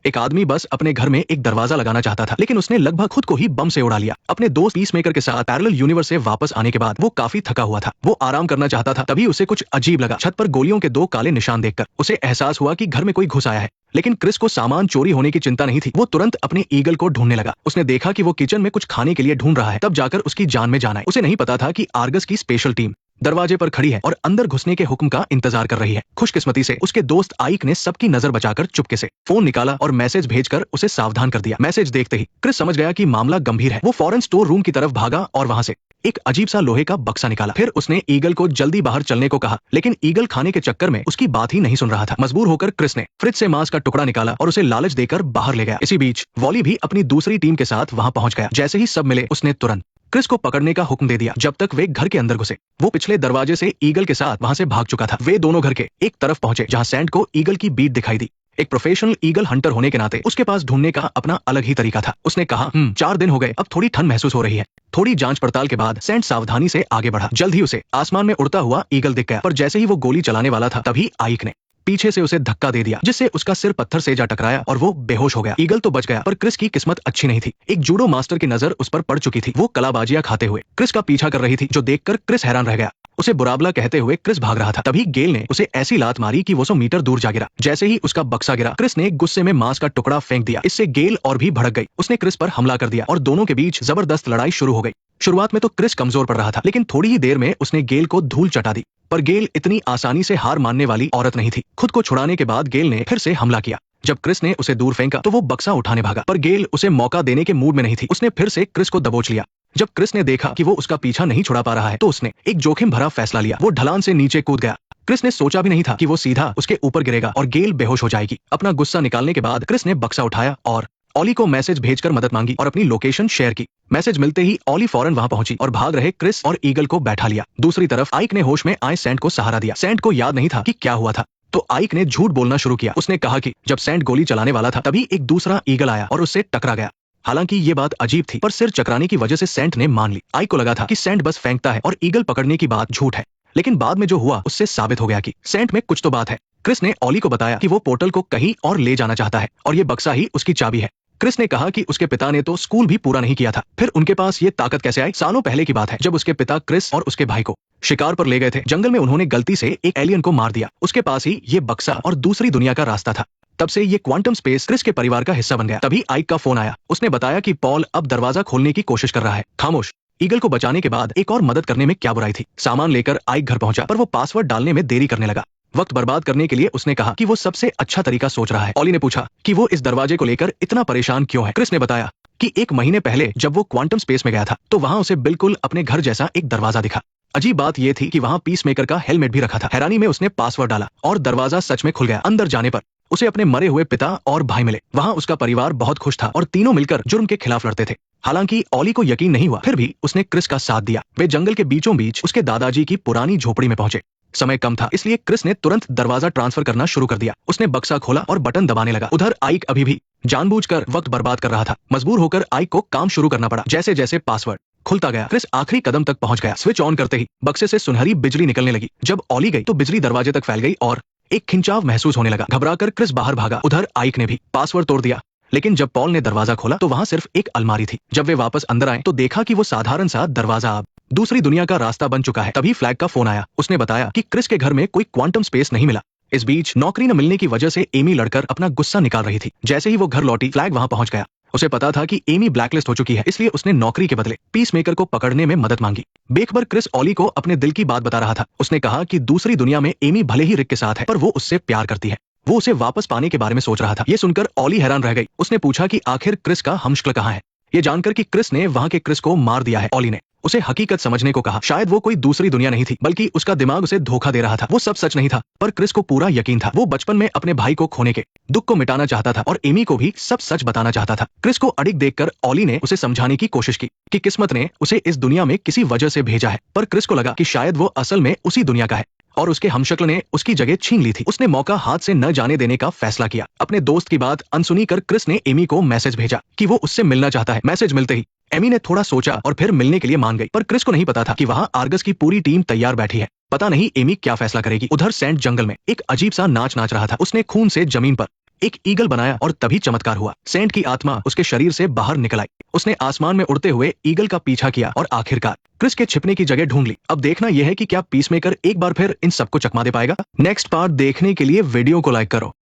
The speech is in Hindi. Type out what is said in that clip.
एक आदमी बस अपने घर में एक दरवाजा लगाना चाहता था, लेकिन उसने लगभग खुद को ही बम से उड़ा लिया। अपने दोस्त पीसमेकर के साथ पैरेलल यूनिवर्स से वापस आने के बाद वो काफी थका हुआ था। वो आराम करना चाहता था, तभी उसे कुछ अजीब लगा। छत पर गोलियों के 2 काले निशान देखकर उसे एहसास हुआ कि घर में कोई घुस आया है। लेकिन क्रिस को सामान चोरी होने की चिंता नहीं थी। वो तुरंत अपने ईगल को ढूंढने लगा। उसने देखा कि वो किचन में कुछ खाने के लिए ढूंढ रहा है। तब जाकर उसकी जान में जान आई। उसे नहीं पता था कि आर्गस की स्पेशल टीम दरवाजे पर खड़ी है और अंदर घुसने के हुक्म का इंतजार कर रही है। खुशकिस्मती से उसके दोस्त आइक ने सबकी नजर बचाकर चुपके से फोन निकाला और मैसेज भेजकर उसे सावधान कर दिया। मैसेज देखते ही क्रिस समझ गया कि मामला गंभीर है। वो फौरन स्टोर रूम की तरफ भागा और वहां से एक अजीब सा लोहे का बक्सा निकाला। फिर उसने ईगल को जल्दी बाहर चलने को कहा, लेकिन ईगल खाने के चक्कर में उसकी बात ही नहीं सुन रहा था। मजबूर होकर क्रिस ने फ्रिज से मांस का टुकड़ा निकाला और उसे लालच देकर बाहर ले गया। इसी बीच वॉली भी अपनी दूसरी टीम के साथ वहां पहुंच गया। जैसे ही सब मिले, उसने तुरंत क्रिस को पकड़ने का हुक्म दे दिया जब तक वे घर के अंदर घुसे। वो पिछले दरवाजे से ईगल के साथ वहां से भाग चुका था। वे दोनों घर के एक तरफ पहुंचे जहां सैंड को ईगल की बीट दिखाई दी। एक प्रोफेशनल ईगल हंटर होने के नाते उसके पास ढूंढने का अपना अलग ही तरीका था। उसने कहा, 4 दिन हो गए, अब थोड़ी ठंड महसूस हो रही है। थोड़ी जांच पड़ताल के बाद सैंड सावधानी से आगे बढ़ा। जल्द ही उसे आसमान में उड़ता हुआ ईगल दिख गया, पर जैसे ही वो गोली चलाने वाला था, तभी आइक ने पीछे से उसे धक्का दे दिया, जिससे उसका सिर पत्थर से जा टकराया और वो बेहोश हो गया। ईगल तो बच गया, पर क्रिस की किस्मत अच्छी नहीं थी। एक जूडो मास्टर की नजर उस पर पड़ चुकी थी। वो कलाबाजियां खाते हुए क्रिस का पीछा कर रही थी, जो देखकर क्रिस हैरान रह गया। उसे बुराबला कहते हुए क्रिस भाग रहा था। तभी गेल ने उसे ऐसी लात मारी कि वो 100 मीटर दूर जा गिरा। जैसे ही उसका बक्सा गिरा, क्रिस ने गुस्से में मांस का टुकड़ा फेंक दिया। इससे गेल और भी भड़क गई। उसने क्रिस पर हमला कर दिया और दोनों के बीच जबरदस्त लड़ाई शुरू हो गई। शुरुआत में तो क्रिस कमजोर पड़ रहा था, लेकिन थोड़ी ही देर में उसने गेल को धूल चटा दी। पर गेल इतनी आसानी से हार मानने वाली औरत नहीं थी। खुद को छुड़ाने के बाद गेल ने फिर से हमला किया। जब क्रिस ने उसे दूर फेंका तो वो बक्सा उठाने भागा, पर गेल उसे मौका देने के मूड में नहीं थी। उसने फिर से क्रिस को दबोच लिया। जब क्रिस ने देखा कि वो उसका पीछा नहीं छुड़ा पा रहा है, तो उसने एक जोखिम भरा फैसला लिया। वो ढलान से नीचे कूद गया। क्रिस ने सोचा भी नहीं था कि वो सीधा उसके ऊपर गिरेगा और गेल बेहोश हो जाएगी। अपना गुस्सा निकालने के बाद क्रिस ने बक्सा उठाया और ऑली को मैसेज भेजकर मदद मांगी और अपनी लोकेशन शेयर की। मैसेज मिलते ही ऑली फौरन वहां पहुंची और भाग रहे क्रिस और ईगल को बैठा लिया। दूसरी तरफ आइक ने होश में आए सैंड को सहारा दिया। सैंड को याद नहीं था कि क्या हुआ था, तो आइक ने झूठ बोलना शुरू किया। उसने कहा कि जब सैंड गोली चलाने वाला था, तभी एक दूसरा ईगल आया और उससे टकरा गया। हालांकि ये बात अजीब थी, पर सिर चकराने की वजह से सैंड ने मान ली। आइक को लगा था कि सैंड बस फेंकता है और ईगल पकड़ने की बात झूठ है, लेकिन बाद में जो हुआ उससे साबित हो गया कि सैंड में कुछ तो बात है। क्रिस ने ऑली को बताया कि वो पोर्टल को कहीं और ले जाना चाहता है और ये बक्सा ही उसकी चाबी है। क्रिस ने कहा कि उसके पिता ने तो स्कूल भी पूरा नहीं किया था, फिर उनके पास ये ताकत कैसे आई? सालों पहले की बात है, जब उसके पिता क्रिस और उसके भाई को शिकार पर ले गए थे। जंगल में उन्होंने गलती से एक एलियन को मार दिया। उसके पास ही ये बक्सा और दूसरी दुनिया का रास्ता था। तब से ये क्वांटम स्पेस क्रिस के परिवार का हिस्सा बन गया। तभी आइक का फोन आया। उसने बताया कि पॉल अब दरवाजा खोलने की कोशिश कर रहा है। खामोश। ईगल को बचाने के बाद एक और मदद करने में क्या बुराई थी? सामान लेकर आइक घर पहुंचा, पर वो पासवर्ड डालने में देरी करने लगा। वक्त बर्बाद करने के लिए उसने कहा कि वो सबसे अच्छा तरीका सोच रहा है। ऑली ने पूछा कि वो इस दरवाजे को लेकर इतना परेशान क्यों है। क्रिस ने बताया कि 1 महीने पहले जब वो क्वांटम स्पेस में गया था, तो वहां उसे बिल्कुल अपने घर जैसा एक दरवाजा दिखा। अजीब बात यह थी कि वहां पीसमेकर का हेलमेट भी रखा था। हैरानी में उसने पासवर्ड डाला और दरवाजा सच में खुल गया। अंदर जाने पर उसे अपने मरे हुए पिता और भाई मिले। वहां उसका परिवार बहुत खुश था और तीनों मिलकर जुर्म के खिलाफ लड़ते थे। हालांकि ऑली को यकीन नहीं हुआ, फिर भी उसने क्रिस का साथ दिया। वे जंगल के बीचों बीच उसके दादाजी की पुरानी झोपड़ी में पहुंचे। समय कम था, इसलिए क्रिस ने तुरंत दरवाजा ट्रांसफर करना शुरू कर दिया। उसने बक्सा खोला और बटन दबाने लगा। उधर आइक अभी भी जानबूझकर वक्त बर्बाद कर रहा था। मजबूर होकर आइक को काम शुरू करना पड़ा। जैसे जैसे पासवर्ड खुलता गया, क्रिस आखिरी कदम तक पहुंच गया। स्विच ऑन करते ही बक्से से सुनहरी बिजली निकलने लगी। जब ऑली गई तो बिजली दरवाजे तक फैल गई और एक खिंचाव महसूस होने लगा। घबराकर क्रिस बाहर भागा। उधर आइक ने भी पासवर्ड तोड़ दिया, लेकिन जब पॉल ने दरवाजा खोला तो वहां सिर्फ एक अलमारी थी। जब वे वापस अंदर आए तो देखा कि वो साधारण सा दरवाजा अब दूसरी दुनिया का रास्ता बन चुका है। तभी फ्लैग का फोन आया। उसने बताया कि क्रिस के घर में कोई क्वांटम स्पेस नहीं मिला। इस बीच नौकरी न मिलने की वजह से एमी लड़कर अपना गुस्सा निकाल रही थी। जैसे ही वो घर लौटी, फ्लैग वहां पहुंच गया। उसे पता था कि एमी ब्लैकलिस्ट हो चुकी है, इसलिए उसने नौकरी के बदले पीसमेकर को पकड़ने में मदद मांगी। बेखबर क्रिस ऑली को अपने दिल की बात बता रहा था। उसने कहा कि दूसरी दुनिया में एमी भले ही रिक के साथ है, पर वो उससे प्यार करती है। वो उसे वापस पाने के बारे में सोच रहा था। ये सुनकर ऑली हैरान रह गई। उसने पूछा कि आखिर क्रिस का हमशक्ल कहाँ है। ये जानकर कि क्रिस ने वहां के क्रिस को मार दिया है, ऑली ने उसे हकीकत समझने को कहा। शायद वो कोई दूसरी दुनिया नहीं थी, बल्कि उसका दिमाग उसे धोखा दे रहा था। वो सब सच नहीं था, पर क्रिस को पूरा यकीन था। वो बचपन में अपने भाई को खोने के दुख को मिटाना चाहता था और एमी को भी सब सच बताना चाहता था। क्रिस को अडिग देखकर ऑली ने उसे समझाने की कोशिश की कि किस्मत ने उसे इस दुनिया में किसी वजह से भेजा है, पर क्रिस को लगा कि शायद वो असल में उसी दुनिया का है और उसके हमशक्ल ने उसकी जगह छीन ली थी। उसने मौका हाथ से न जाने देने का फैसला किया। अपने दोस्त की बात अनसुनी कर क्रिस ने एमी को मैसेज भेजा कि वो उससे मिलना चाहता है। मैसेज मिलते ही एमी ने थोड़ा सोचा और फिर मिलने के लिए मान गई, पर क्रिस को नहीं पता था कि वहां आर्गस की पूरी टीम तैयार बैठी है। पता नहीं एमी क्या फैसला करेगी। उधर सैंड जंगल में एक अजीब सा नाच नाच रहा था। उसने खून से जमीन पर एक ईगल बनाया और तभी चमत्कार हुआ। सेंट की आत्मा उसके शरीर से बाहर निकल आई। उसने आसमान में उड़ते हुए ईगल का पीछा किया और आखिरकार क्रिस के छिपने की जगह ढूंढ ली। अब देखना यह है कि क्या पीसमेकर एक बार फिर इन सबको चकमा दे पाएगा। नेक्स्ट पार्ट देखने के लिए वीडियो को लाइक करो।